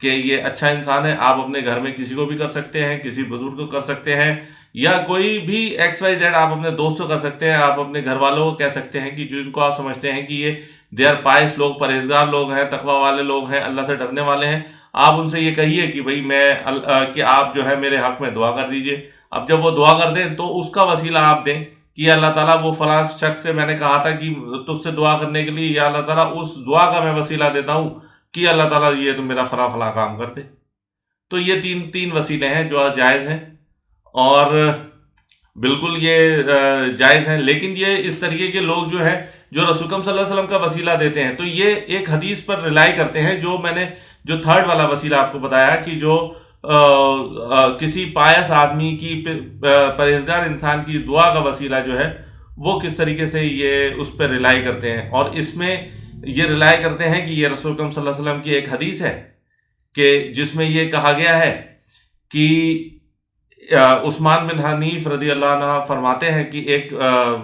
کہ یہ اچھا انسان ہے، آپ اپنے گھر میں کسی کو بھی کر سکتے ہیں، کسی بزرگ کو کر سکتے ہیں، یا کوئی بھی ایکس وائی زیڈ آپ اپنے دوست کو کر سکتے ہیں، آپ اپنے گھر والوں کو کہہ سکتے ہیں کہ جن کو آپ سمجھتے ہیں کہ یہ دے آر پائس لوگ، پرہیزگار لوگ ہیں، تقوی والے لوگ ہیں، اللہ سے ڈرنے والے ہیں، آپ ان سے یہ کہیے کہ بھائی کہ آپ جو ہے میرے حق میں دعا کر دیجئے۔ اب جب وہ دعا کر دیں تو اس کا وسیلہ آپ دیں کہ اللہ تعالیٰ وہ فلاں شخص سے میں نے کہا تھا کہ تجھ سے دعا کرنے کے لیے، یا اللہ تعالیٰ اس دعا کا میں وسیلہ دیتا ہوں کہ اللہ تعالیٰ یہ تو میرا فلاں فلاں کام کر دے۔ تو یہ تین وسیلے ہیں جو جائز ہیں، اور بالکل یہ جائز ہیں، لیکن یہ اس طریقے کے لوگ جو ہے جو رسول اکرم صلی اللہ علیہ وسلم کا وسیلہ دیتے ہیں، تو یہ ایک حدیث پر ریلائی کرتے ہیں، جو میں نے جو تھرڈ والا وسیلہ آپ کو بتایا کہ جو کسی پائس آدمی کی، پرہیزگار انسان کی دعا کا وسیلہ جو ہے وہ کس طریقے سے یہ اس پہ ریلائی کرتے ہیں، اور اس میں یہ ریلائی کرتے ہیں کہ یہ رسول اکرم صلی اللہ علیہ وسلم کی ایک حدیث ہے کہ جس میں یہ کہا گیا ہے کہ عثمان بن حنیف رضی اللہ عنہ فرماتے ہیں کہ ایک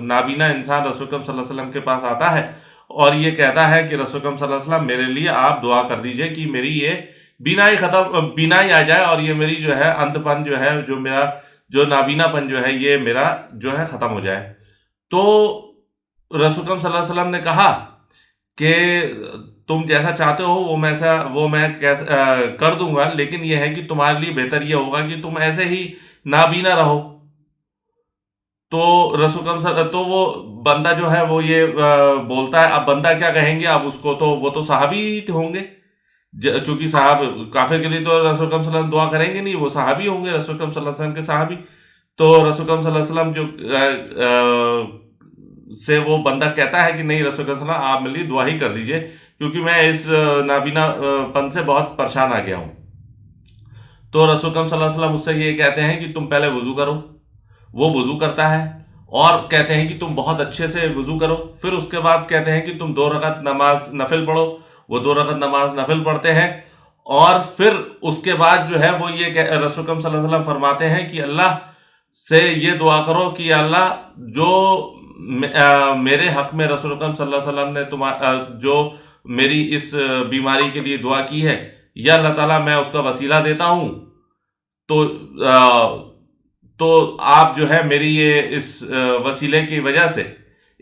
نابینا انسان رسول اکرم صلی اللہ علیہ وسلم کے پاس آتا ہے اور یہ کہتا ہے کہ رسول اکرم صلی اللہ علیہ وسلم میرے لیے آپ دعا کر دیجئے کہ میری یہ بینائی آ جائے، اور یہ میری جو ہے اندھ پن جو ہے، جو میرا جو نابینا پن جو ہے، یہ میرا جو ہے ختم ہو جائے۔ تو رسول اکرم صلی اللہ علیہ وسلم نے کہا کہ تم جیسا چاہتے ہو وہ میں کر دوں گا، لیکن یہ ہے کہ تمہارے لیے بہتر یہ ہوگا کہ تم ایسے ہی نابینا رہو۔ تو رسول اکرم تو وہ بندہ جو ہے وہ یہ بولتا ہے، اب بندہ کیا کہیں گے، اب اس کو تو وہ تو صحابی ہوں گے، کیونکہ کافر کے لیے تو رسول اکرم صلی اللہ علیہ وسلم دعا کریں گے نہیں، وہ صحابی ہوں گے، رسول اکرم صلی اللہ علیہ وسلم کے صحابی۔ تو رسول اکرم صلی اللہ علیہ وسلم جو سے وہ بندہ کہتا ہے کہ نہیں رسول اکرم صلی اللہ علیہ وسلم آپ میرے لیے دعا ہی کر دیجئے، کیونکہ میں اس نابینا پن سے بہت پریشان آ گیا ہوں۔ تو رسول اکرم صلی اللہ علیہ وسلم اس سے یہ کہتے ہیں کہ تم پہلے وضو کرو، وہ وضو کرتا ہے، اور کہتے ہیں کہ تم بہت اچھے سے وضو کرو، پھر اس کے بعد کہتے ہیں کہ تم 2 رکعت نماز نفل پڑھو، وہ 2 رکعت نماز نفل پڑھتے ہیں، اور پھر اس کے بعد جو ہے وہ یہ رسول اکرم صلی اللہ علیہ وسلم فرماتے ہیں کہ اللہ سے یہ دعا کرو کہ اللہ جو میرے حق میں رسول اکرم صلی اللہ علیہ وسلم نے جو میری اس بیماری کے لیے دعا کی ہے، یا اللہ تعالیٰ میں اس کا وسیلہ دیتا ہوں، تو آپ جو ہے میری یہ اس وسیلے کی وجہ سے،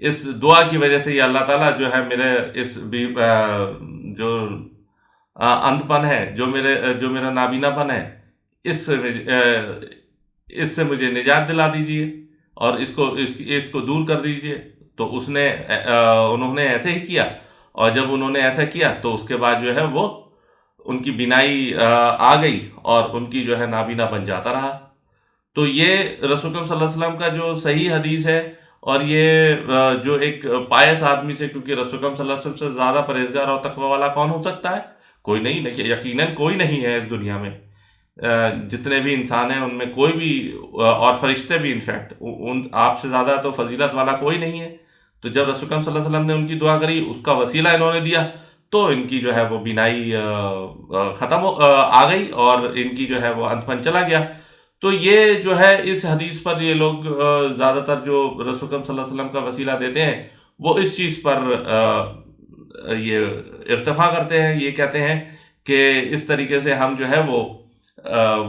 اس دعا کی وجہ سے، یا اللہ تعالیٰ جو ہے میرے اس جو اندھ پن ہے، جو میرا نابینا پن ہے، اس سے مجھے نجات دلا دیجئے اور اس کو دور کر دیجئے۔ تو انہوں نے ایسے ہی کیا، اور جب انہوں نے ایسا کیا تو اس کے بعد جو ہے وہ ان کی بینائی آ گئی اور ان کی جو ہے نابینا بن جاتا رہا۔ تو یہ رسول اکرم صلی اللہ علیہ وسلم کا جو صحیح حدیث ہے، اور یہ جو ایک پائس آدمی سے، کیونکہ رسول اکرم صلی اللہ علیہ وسلم سے زیادہ پرہیزگار اور تقوی والا کون ہو سکتا ہے؟ کوئی نہیں، یقیناً کوئی نہیں ہے اس دنیا میں، جتنے بھی انسان ہیں ان میں کوئی بھی، اور فرشتے بھی انفیکٹ، آپ سے زیادہ تو فضیلت والا کوئی نہیں ہے۔ تو جب رسول اکرم صلی اللہ علیہ وسلم نے ان کی دعا کری، اس کا وسیلہ انہوں نے دیا، تو ان کی جو ہے وہ بینائی ختم آ گئی، اور ان کی جو ہے وہ اندھ پن چلا گیا۔ تو یہ جو ہے اس حدیث پر یہ لوگ زیادہ تر جو رسول اکرم صلی اللہ علیہ وسلم کا وسیلہ دیتے ہیں، وہ اس چیز پر یہ ارتفاع کرتے ہیں، یہ کہتے ہیں کہ اس طریقے سے ہم جو ہے وہ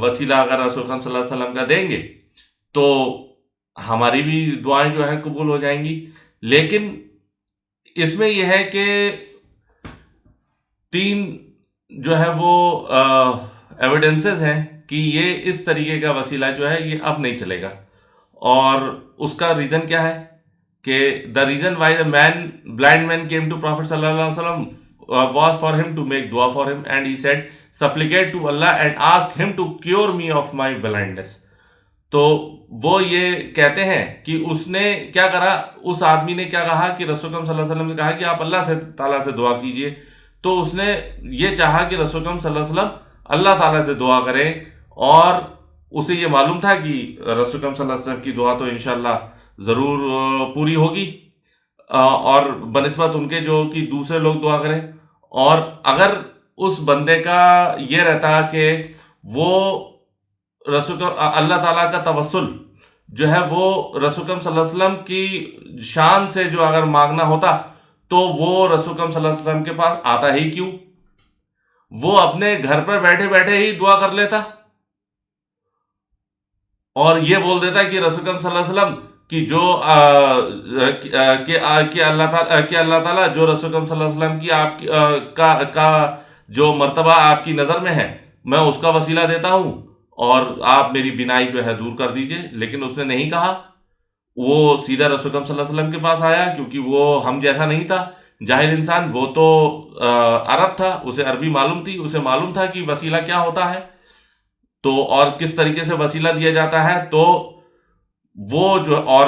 وسیلہ اگر رسول اکرم صلی اللہ علیہ وسلم کا دیں گے تو ہماری بھی دعائیں جو ہیں قبول ہو جائیں گی۔ لیکن اس میں یہ ہے کہ 3 جو ہے وہ ایویڈنسز ہیں کہ یہ اس طریقے کا وسیلہ جو ہے یہ اب نہیں چلے گا، اور اس کا ریزن کیا ہے کہ the reason why the blind man came to Prophet صلی اللہ علیہ وسلم was for him to make dua for him, and he said supplicate to Allah and ask him to cure me of my blindness۔ تو وہ یہ کہتے ہیں کہ اس نے کیا کرا، اس آدمی نے کیا کہا کہ رسول اکرم صلی اللہ علیہ وسلم نے کہا کہ آپ اللہ سے تعالیٰ سے دعا کیجئے، تو اس نے یہ چاہا کہ رسول اکرم صلی اللہ علیہ وسلم اللہ تعالیٰ سے دعا کریں، اور اسے یہ معلوم تھا کہ رسول اکرم صلی اللہ علیہ وسلم کی دعا تو انشاءاللہ ضرور پوری ہوگی، اور بنسبت ان کے جو کہ دوسرے لوگ دعا کریں۔ اور اگر اس بندے کا یہ رہتا کہ وہ اللہ تعالیٰ کا توسل جو ہے وہ رسول اکرم صلی اللہ علیہ وسلم کی شان سے جو اگر مانگنا ہوتا، تو وہ رسول اکرم صلی اللہ علیہ وسلم کے پاس آتا ہی کیوں؟ وہ اپنے گھر پر بیٹھے بیٹھے ہی دعا کر لیتا اور یہ بول دیتا کہ رسول اکرم صلی اللہ علیہ وسلم کی جو کہ اللہ تعالیٰ جو رسول اکرم صلی اللہ علیہ وسلم کی آپ کا جو مرتبہ آپ کی نظر میں ہے، میں اس کا وسیلہ دیتا ہوں اور آپ میری بینائی جو ہے دور کر دیجئے. لیکن اس نے نہیں کہا. وہ سیدھا رسول اکرم صلی اللہ علیہ وسلم کے پاس آیا، کیونکہ وہ ہم جیسا نہیں تھا جاہل انسان. وہ تو عرب تھا، اسے عربی معلوم تھی، اسے معلوم تھا کہ وسیلہ کیا ہوتا ہے تو اور کس طریقے سے وسیلہ دیا جاتا ہے. تو وہ جو، اور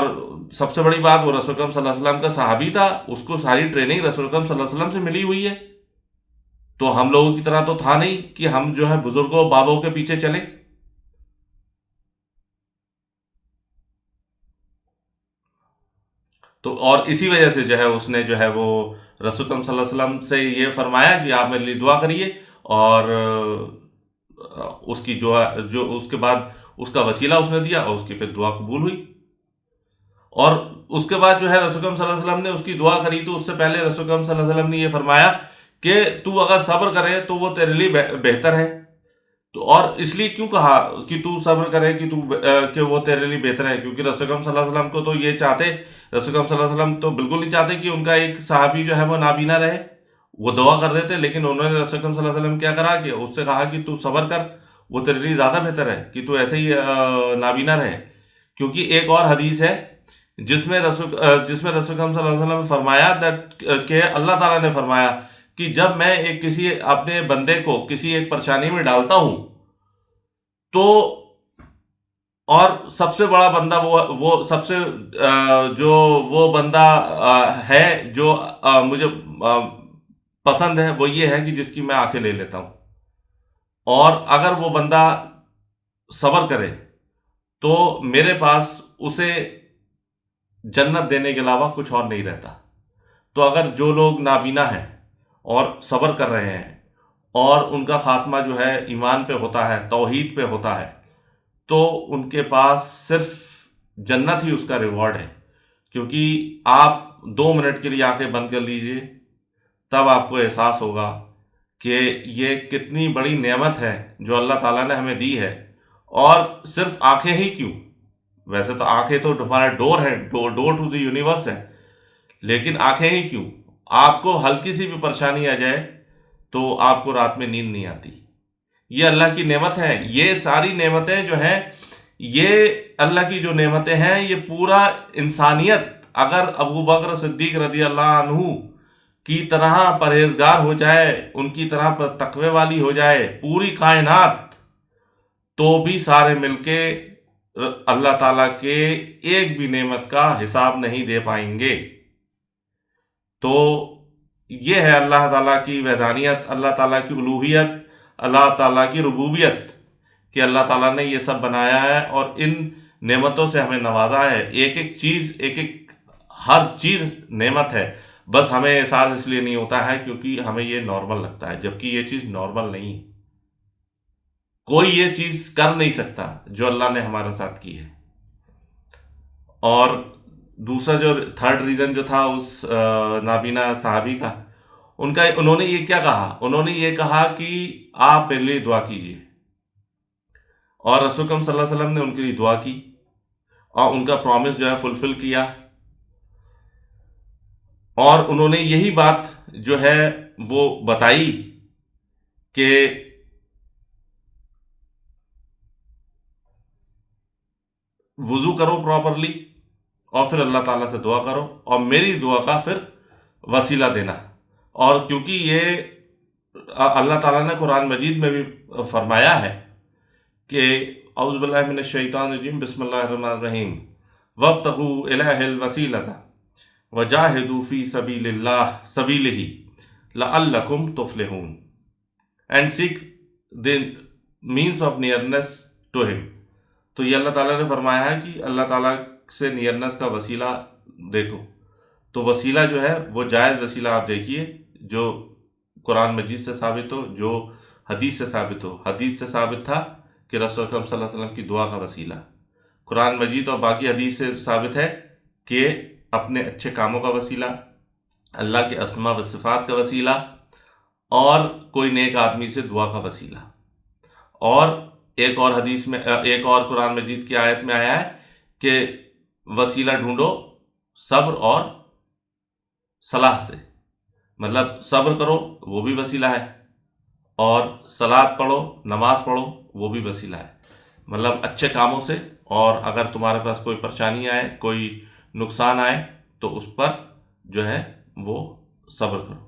سب سے بڑی بات، وہ رسول اکرم صلی اللہ علیہ وسلم کا صحابی تھا، اس کو ساری ٹریننگ رسول اکرم صلی اللہ علیہ وسلم سے ملی ہوئی ہے. تو ہم لوگوں کی طرح تو تھا نہیں کہ ہم جو ہے بزرگوں بابوں کے پیچھے چلیں. تو اور اسی وجہ سے جو ہے اس نے جو ہے وہ رسول اکرم صلی اللہ علیہ وسلم سے یہ فرمایا کہ آپ میرے لیے دعا کریے. اور اس کی جو اس کے بعد اس کا وسیلہ اس نے دیا اور اس کی پھر دعا قبول ہوئی. اور اس کے بعد جو ہے رسول اکرم صلی اللہ علیہ وسلم نے اس کی دعا کری تو اس سے پہلے رسول اکرم صلی اللہ علیہ وسلم نے یہ فرمایا کہ تو اگر صبر کرے تو وہ تیرے لیے بہتر ہے. تو اور اس لیے کیوں کہا کہ تو صبر کرے کہ وہ تیرے لیے بہتر ہے؟ کیونکہ رسول اکرم صلی اللہ علیہ وسلم کو تو یہ چاہتے، رسول اکرم صلی اللہ علیہ وسلم تو بالکل نہیں چاہتے کہ ان کا ایک صحابی جو ہے وہ نابینا رہے. وہ دعا کر دیتے، لیکن انہوں نے رسول اکرم صلی اللہ علیہ وسلم کیا کرا کہ اس سے کہا کہ تو صبر کر، وہ تیرے لیے زیادہ بہتر ہے کہ تو ایسے ہی نابینا رہے. کیونکہ ایک اور حدیث ہے جس میں رسول اکرم صلی اللہ علیہ وسلم نے فرمایا کہ اللہ تعالیٰ نے فرمایا کہ جب میں کسی اپنے بندے کو کسی ایک پریشانی میں ڈالتا ہوں تو، اور سب سے بڑا بندہ وہ سب سے جو وہ بندہ ہے جو مجھے پسند ہے، وہ یہ ہے کہ جس کی میں آنکھیں لے لیتا ہوں. اور اگر وہ بندہ صبر کرے تو میرے پاس اسے جنت دینے کے علاوہ کچھ اور نہیں رہتا. تو اگر جو لوگ نابینا ہیں اور صبر کر رہے ہیں اور ان کا خاتمہ جو ہے ایمان پہ ہوتا ہے، توحید پہ ہوتا ہے، تو ان کے پاس صرف جنت ہی اس کا ریوارڈ ہے. کیونکہ آپ 2 منٹ کے لیے آنکھیں بند کر لیجئے، تب آپ کو احساس ہوگا کہ یہ کتنی بڑی نعمت ہے جو اللہ تعالیٰ نے ہمیں دی ہے. اور صرف آنکھیں ہی کیوں، ویسے تو آنکھیں تو ہمارا ڈور ہے، ڈور ٹو دی یونیورس ہے، لیکن آنکھیں ہی کیوں، آپ کو ہلکی سی بھی پریشانی آ جائے تو آپ کو رات میں نیند نہیں آتی. یہ اللہ کی نعمت ہے. یہ ساری نعمتیں جو ہیں، یہ اللہ کی جو نعمتیں ہیں، یہ پورا انسانیت اگر ابو بکر صدیق رضی اللہ عنہ کی طرح پرہیزگار ہو جائے، ان کی طرح تقوی والی ہو جائے پوری کائنات، تو بھی سارے مل کے اللہ تعالیٰ کے ایک بھی نعمت کا حساب نہیں دے پائیں گے. تو یہ ہے اللہ تعالیٰ کی وحدانیت، اللہ تعالیٰ کی الوہیت، اللہ تعالیٰ کی ربوبیت، کہ اللہ تعالیٰ نے یہ سب بنایا ہے اور ان نعمتوں سے ہمیں نوازا ہے. ایک ایک چیز، ہر چیز نعمت ہے. بس ہمیں احساس اس لیے نہیں ہوتا ہے کیونکہ ہمیں یہ نارمل لگتا ہے، جبکہ یہ چیز نارمل نہیں. کوئی یہ چیز کر نہیں سکتا جو اللہ نے ہمارے ساتھ کی ہے. اور دوسرا جو تھرڈ ریزن جو تھا اس نابینا صحابی کا، انہوں نے یہ کیا کہا؟ انہوں نے یہ کہا کہ آپ میرے لیے دعا کیجیے. اور رسول اکرم صلی اللہ علیہ وسلم نے ان کے لیے دعا کی اور ان کا پرومس جو ہے فلفل کیا. اور انہوں نے یہی بات جو ہے وہ بتائی کہ وضو کرو پراپرلی اور پھر اللہ تعالیٰ سے دعا کرو اور میری دعا کا پھر وسیلہ دینا. اور کیونکہ یہ اللہ تعالیٰ نے قرآن مجید میں بھی فرمایا ہے کہ اعوذ باللہ من الشیطان الرجیم بسم اللہ الرحمن الرحیم وابتغوا الیہ الوسیلۃ وجاہدوا فی سبیلہ لعلکم تفلحون and seek the means of nearness to him. تو یہ اللہ تعالیٰ نے فرمایا ہے کہ اللہ تعالیٰ سے نیئرنیس کا وسیلہ دیکھو. تو وسیلہ جو ہے وہ جائز وسیلہ آپ دیکھیے جو قرآن مجید سے ثابت ہو، جو حدیث سے ثابت ہو. حدیث سے ثابت تھا کہ رسول اکرم صلی اللہ علیہ وسلم کی دعا کا وسیلہ. قرآن مجید اور باقی حدیث سے ثابت ہے کہ اپنے اچھے کاموں کا وسیلہ، اللہ کے اسماء و صفات کا وسیلہ، اور کوئی نیک آدمی سے دعا کا وسیلہ. اور ایک اور حدیث میں، ایک اور قرآن مجید کی آیت میں آیا ہے کہ وسیلہ ڈھونڈو صبر اور صلاح سے. مطلب صبر کرو وہ بھی وسیلہ ہے، اور صلاۃ پڑھو، نماز پڑھو، وہ بھی وسیلہ ہے. مطلب اچھے کاموں سے، اور اگر تمہارے پاس کوئی پریشانی آئے، کوئی نقصان آئے، تو اس پر جو ہے وہ صبر کرو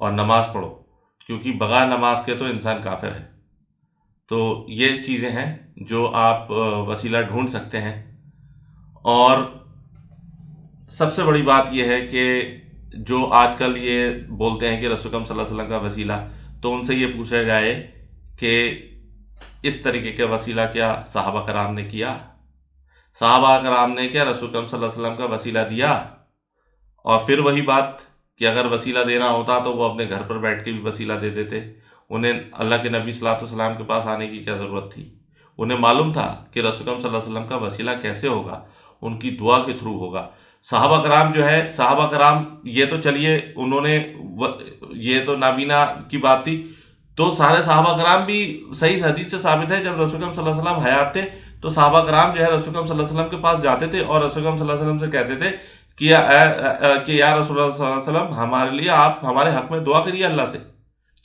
اور نماز پڑھو، کیونکہ بغیر نماز کے تو انسان کافر ہے. تو یہ چیزیں ہیں جو آپ وسیلہ ڈھونڈ سکتے ہیں. اور سب سے بڑی بات یہ ہے کہ جو آج کل یہ بولتے ہیں کہ رسول اکرم صلی اللہ علیہ وسلم کا وسیلہ، تو ان سے یہ پوچھا جائے کہ اس طریقے کا وسیلہ کیا صحابہ کرام نے کیا؟ صحابہ کرام نے کیا رسول اکرم صلی اللہ علیہ وسلم کا وسیلہ دیا؟ اور پھر وہی بات کہ اگر وسیلہ دینا ہوتا تو وہ اپنے گھر پر بیٹھ کے بھی وسیلہ دے دیتے. انہیں اللہ کے نبی صلی اللہ علیہ وسلم کے پاس آنے کی کیا ضرورت تھی؟ انہیں معلوم تھا کہ رسول اکرم صلی اللہ علیہ وسلم کا وسیلہ کیسے ہوگا، ان کی دعا کے تھرو ہوگا. صحابہ کرام جو ہے، صحابہ کرام یہ تو چلیے انہوں نے یہ تو نابینا کی بات تھی، تو سارے صحابہ کرام بھی صحیح حدیث سے ثابت ہے جب رسول اکرم صلی اللہ علیہ وسلم حیات تھے تو صحابہ کرام جو ہے رسول اکرم صلی اللہ علیہ وسلم کے پاس جاتے تھے اور رسول اکرم صلی اللہ علیہ وسلم سے کہتے تھے کہ یا رسول اللہ صلی اللہ علیہ وسلم ہمارے لیے آپ ہمارے حق میں دعا کریے اللہ سے،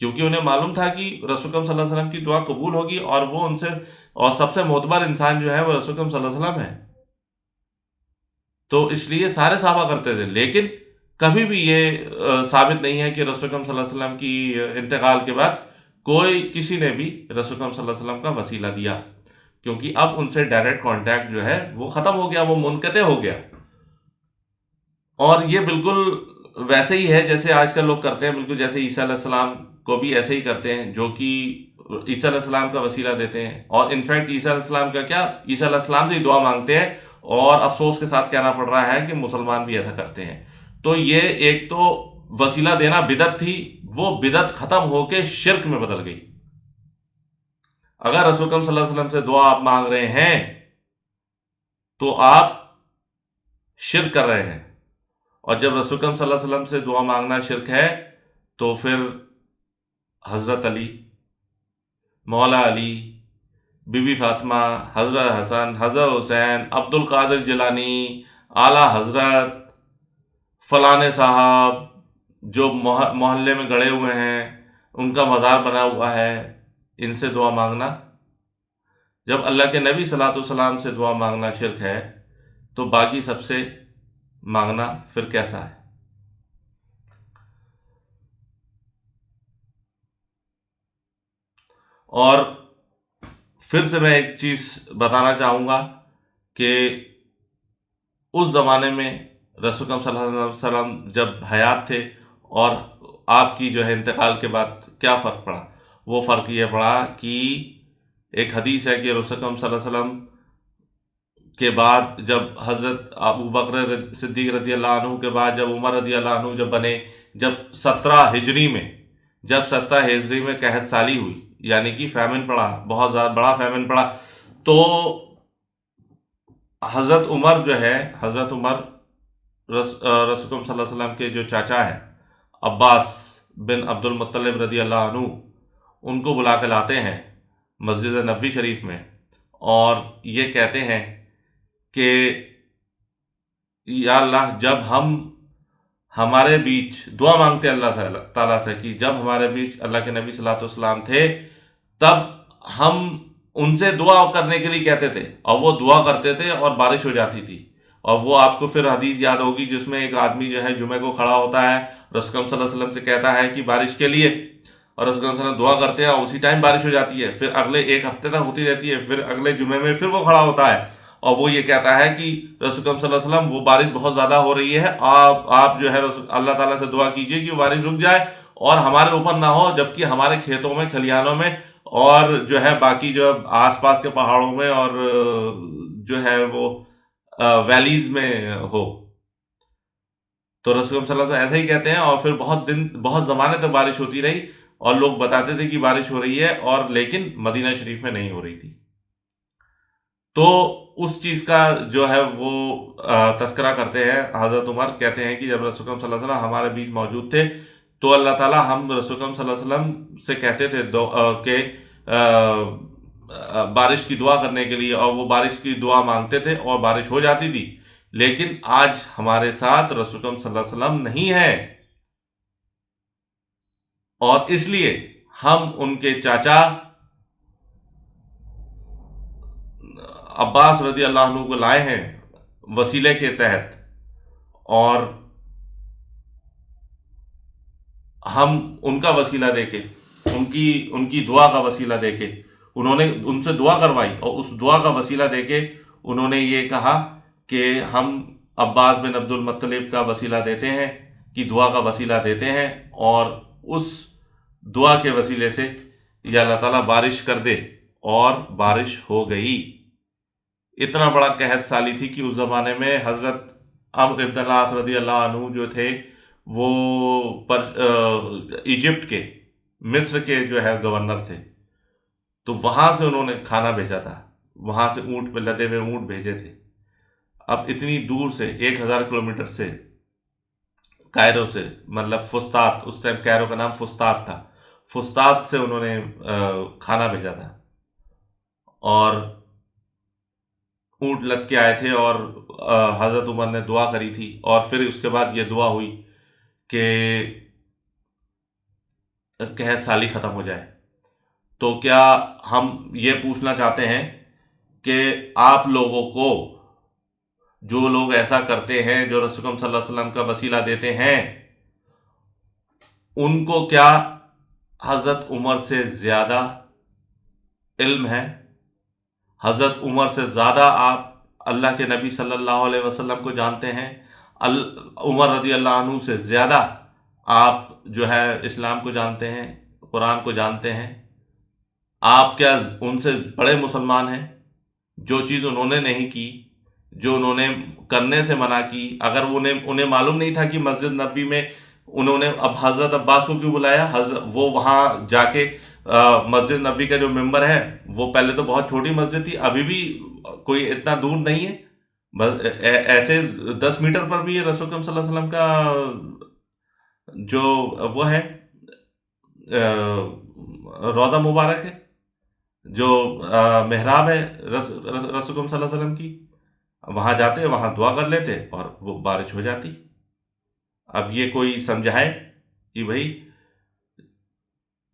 کیونکہ انہیں معلوم تھا کہ رسول اکرم صلی اللہ علیہ وسلم کی دعا قبول ہوگی، اور وہ ان سے اور سب سے معتبر انسان جو ہے وہ رسول اکرم صلی اللہ علیہ وسلم ہے. تو اس لیے سارے صحابہ کرتے تھے، لیکن کبھی بھی یہ ثابت نہیں ہے کہ رسول اکرم صلی اللہ علیہ وسلم کی انتقال کے بعد کسی نے بھی رسول اکرم صلی اللہ علیہ وسلم کا وسیلہ دیا، کیونکہ اب ان سے ڈائریکٹ کانٹیکٹ جو ہے وہ ختم ہو گیا، وہ منقطع ہو گیا. اور یہ بالکل ویسے ہی ہے جیسے آج کل لوگ کرتے ہیں، بالکل جیسے عیسیٰ علیہ السلام کو بھی ایسے ہی کرتے ہیں، جو کہ عیسیٰ علیہ السلام کا وسیلہ دیتے ہیں. اور انفیکٹ عیسیٰ علیہ السلام کا کیا، عیسیٰ علیہ السلام سے ہی دعا مانگتے ہیں، اور افسوس کے ساتھ کہنا پڑ رہا ہے کہ مسلمان بھی ایسا کرتے ہیں. تو یہ ایک تو وسیلہ دینا بدعت تھی، وہ بدعت ختم ہو کے شرک میں بدل گئی. اگر رسول اکرم صلی اللہ علیہ وسلم سے دعا آپ مانگ رہے ہیں تو آپ شرک کر رہے ہیں، اور جب رسول اکرم صلی اللہ علیہ وسلم سے دعا مانگنا شرک ہے تو پھر حضرت علی، مولا علی، بی بی فاطمہ، حضرت حسن، حضرت حسین، عبد القادر جیلانی، اعلیٰ حضرت، فلانے صاحب جو محلے میں گڑے ہوئے ہیں، ان کا مزار بنا ہوا ہے، ان سے دعا مانگنا، جب اللہ کے نبی صلی اللہ علیہ وسلم سے دعا مانگنا شرک ہے تو باقی سب سے مانگنا پھر کیسا ہے؟ اور پھر سے میں ایک چیز بتانا چاہوں گا کہ اس زمانے میں رسول اکرم صلی اللہ علیہ وسلم جب حیات تھے اور آپ کی جو ہے انتقال کے بعد کیا فرق پڑا؟ وہ فرق یہ پڑا کہ ایک حدیث ہے کہ رسول اکرم صلی اللہ علیہ وسلم کے بعد جب حضرت ابو بکر صدیق رضی اللہ عنہ کے بعد جب عمر رضی اللہ عنہ جب بنے، جب 17 ہجری میں قحط سالی ہوئی، یعنی کہ فیمن پڑا، بہت زیادہ بڑا فیمن پڑا، تو حضرت عمر رسول اکرم صلی اللہ علیہ وسلم کے جو چاچا ہیں عباس بن عبد المطلب رضی اللہ عنہ، ان کو بلا کے لاتے ہیں مسجد نبوی شریف میں، اور یہ کہتے ہیں کہ یا اللہ، جب ہم ہمارے بیچ دعا مانگتے اللہ تعالیٰ سے کہ جب ہمارے بیچ اللہ کے نبی صلی اللہ علیہ وسلم تھے تب ہم ان سے دعا کرنے کے لیے کہتے تھے، اور وہ دعا کرتے تھے اور بارش ہو جاتی تھی. اور وہ آپ کو پھر حدیث یاد ہوگی جس میں ایک آدمی جو ہے جمعے کو کھڑا ہوتا ہے، رسول اکرم صلی اللہ علیہ وسلم سے کہتا ہے کہ بارش کے لیے، اور رسول اکرم صلی اللہ علیہ وسلم دعا کرتے ہیں اور اسی ٹائم بارش ہو جاتی ہے، پھر اگلے ایک ہفتے تک ہوتی رہتی ہے، پھر اگلے جمعے میں پھر وہ کھڑا ہوتا ہے اور وہ یہ کہتا ہے کہ رسول اکرم صلی اللہ علیہ وسلم وہ بارش بہت زیادہ ہو رہی ہے، آپ جو ہے اللہ تعالیٰ سے دعا کیجئے کہ وہ بارش رک جائے اور ہمارے اوپر نہ ہو، جبکہ ہمارے کھیتوں میں، کھلیانوں میں، اور جو ہے باقی جو آس پاس کے پہاڑوں میں اور جو ہے وہ ویلیز میں ہو. تو رسول اکرم صلی اللہ علیہ وسلم ایسے ہی کہتے ہیں، اور پھر بہت زمانے تک بارش ہوتی رہی اور لوگ بتاتے تھے کہ بارش ہو رہی ہے، اور لیکن مدینہ شریف میں نہیں ہو رہی تھی. تو اس چیز کا جو ہے وہ تذکرہ کرتے ہیں حضرت عمر، کہتے ہیں کہ جب رسول اکرم صلی اللہ علیہ وسلم ہمارے بیچ موجود تھے تو اللہ تعالیٰ ہم رسول اکرم صلی اللہ علیہ وسلم سے کہتے تھے کہ بارش کی دعا کرنے کے لیے، اور وہ بارش کی دعا مانگتے تھے اور بارش ہو جاتی تھی. لیکن آج ہمارے ساتھ رسول اکرم صلی اللہ علیہ وسلم نہیں ہے، اور اس لیے ہم ان کے چاچا عباس رضی اللہ عنہ کو لائے ہیں وسیلے کے تحت، اور ہم ان کا وسیلہ دے کے، ان کی دعا کا وسیلہ دے کے، انہوں نے ان سے دعا کروائی، اور اس دعا کا وسیلہ دے کے انہوں نے یہ کہا کہ ہم عباس بن عبد المطلب کا وسیلہ دیتے ہیں، کی دعا کا وسیلہ دیتے ہیں، اور اس دعا کے وسیلے سے یا اللہ تعالیٰ بارش کر دے، اور بارش ہو گئی. اتنا بڑا قحط سالی تھی کہ اس زمانے میں حضرت عمرو بن العاص رضی اللہ عنہ جو تھے وہ ایجپٹ کے، مصر کے جو ہے گورنر تھے، تو وہاں سے انہوں نے کھانا بھیجا تھا، وہاں سے اونٹ پہ لدے ہوئے اونٹ بھیجے تھے. اب اتنی دور سے 1000 کلومیٹر سے، کائرو سے، مطلب فسطاط، اس ٹائم کائرو کا نام فسطاط تھا، فسطاط سے انہوں نے کھانا بھیجا تھا، اور اونٹ لد کے آئے تھے، اور حضرت عمر نے دعا کری تھی، اور پھر اس کے بعد یہ دعا ہوئی کہ قحط سالی ختم ہو جائے. تو کیا ہم یہ پوچھنا چاہتے ہیں کہ آپ لوگوں کو، جو لوگ ایسا کرتے ہیں، جو رسول اکرم صلی اللہ علیہ وسلم کا وسیلہ دیتے ہیں، ان کو کیا حضرت عمر سے زیادہ علم ہے؟ حضرت عمر سے زیادہ آپ اللہ کے نبی صلی اللہ علیہ وسلم کو جانتے ہیں؟ عمر رضی اللہ عنہ سے زیادہ آپ جو ہے اسلام کو جانتے ہیں، قرآن کو جانتے ہیں؟ آپ کیا ان سے بڑے مسلمان ہیں؟ جو چیز انہوں نے نہیں کی، جو انہوں نے کرنے سے منع کی، اگر انہیں معلوم نہیں تھا کہ مسجد نبوی میں انہوں نے اب حضرت عباس کو کیوں بلایا؟ وہ وہاں جا کے مسجد نبوی کا جو ممبر ہے، وہ پہلے تو بہت چھوٹی مسجد تھی، ابھی بھی کوئی اتنا دور نہیں ہے، بس ایسے 10 میٹر پر بھی رسول اکرم صلی اللہ علیہ وسلم کا جو وہ ہے روضہ مبارک ہے، جو محراب ہے رسول اکرم صلی اللہ علیہ وسلم کی، وہاں جاتے، وہاں دعا کر لیتے، اور وہ بارش ہو جاتی. اب یہ کوئی سمجھائے کہ بھائی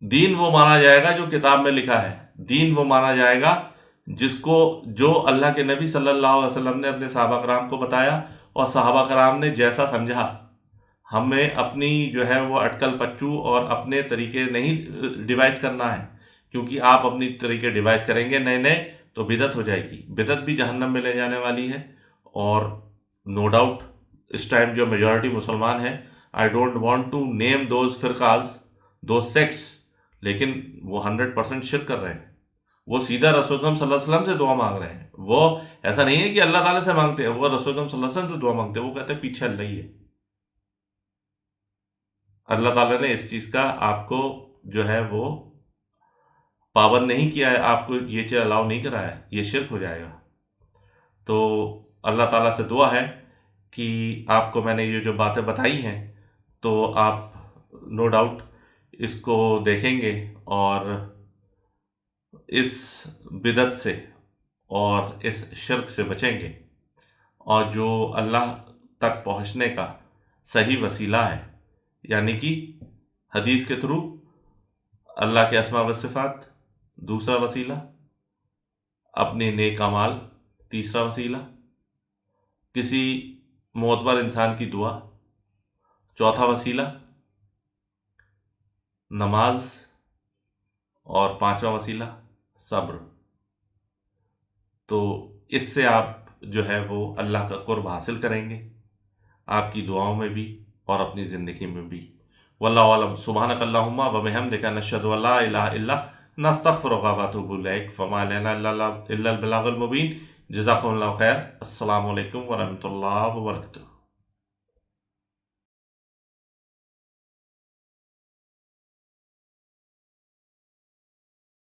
دین وہ مانا جائے گا جو کتاب میں لکھا ہے، دین وہ مانا جائے گا جو اللہ کے نبی صلی اللہ علیہ وسلم نے اپنے صحابہ کرام کو بتایا، اور صحابہ کرام نے جیسا سمجھا. ہمیں اپنی جو ہے وہ اٹکل پچو اور اپنے طریقے نہیں ڈیوائز کرنا ہے، کیونکہ آپ اپنی طریقے ڈیوائز کریں گے نئے تو بدعت ہو جائے گی، بدعت بھی جہنم میں لے جانے والی ہے. اور نو ڈاؤٹ اس ٹائم جو میجورٹی مسلمان ہیں، I don't want to name those فرقاز، دوز سیکٹس، لیکن وہ 100% شرک کر رہے ہیں. وہ سیدھا رسول اکرم صلی اللہ علیہ وسلم سے دعا مانگ رہے ہیں. وہ ایسا نہیں ہے کہ اللہ تعالیٰ سے مانگتے ہیں، وہ رسول اکرم صلی اللہ علیہ وسلم سے دعا مانگتے ہیں. وہ کہتے ہیں پیچھے اللہ ہی ہے. اللہ تعالیٰ نے اس چیز کا آپ کو جو ہے وہ پابند نہیں کیا ہے، آپ کو یہ چیز الاؤ نہیں کرا ہے، یہ شرک ہو جائے گا. تو اللہ تعالیٰ سے دعا ہے کہ آپ کو میں نے یہ جو باتیں بتائی ہیں، تو آپ نو ڈاؤٹ اس کو دیکھیں گے، اور اس بدعت سے اور اس شرک سے بچیں گے، اور جو اللہ تک پہنچنے کا صحیح وسیلہ ہے، یعنی کہ حدیث کے تھرو اللہ کے اسماء و صفات دوسرا وسیلہ، اپنے نیک اعمال تیسرا وسیلہ، کسی معتبر انسان کی دعا چوتھا وسیلہ، نماز، اور پانچواں وسیلہ صبر. تو اس سے آپ جو ہے وہ اللہ کا قرب حاصل کریں گے، آپ کی دعاؤں میں بھی اور اپنی زندگی میں بھی. واللہ اعلم. سبحانک اللہم و بحمدک، نشہد ان لا الہ الا انت، نستغفرک و نتوب الیک. فما علینا الا البلاغ المبین. جزاکم اللہ خیر. السلام علیکم ورحمۃ اللہ وبرکاتہ.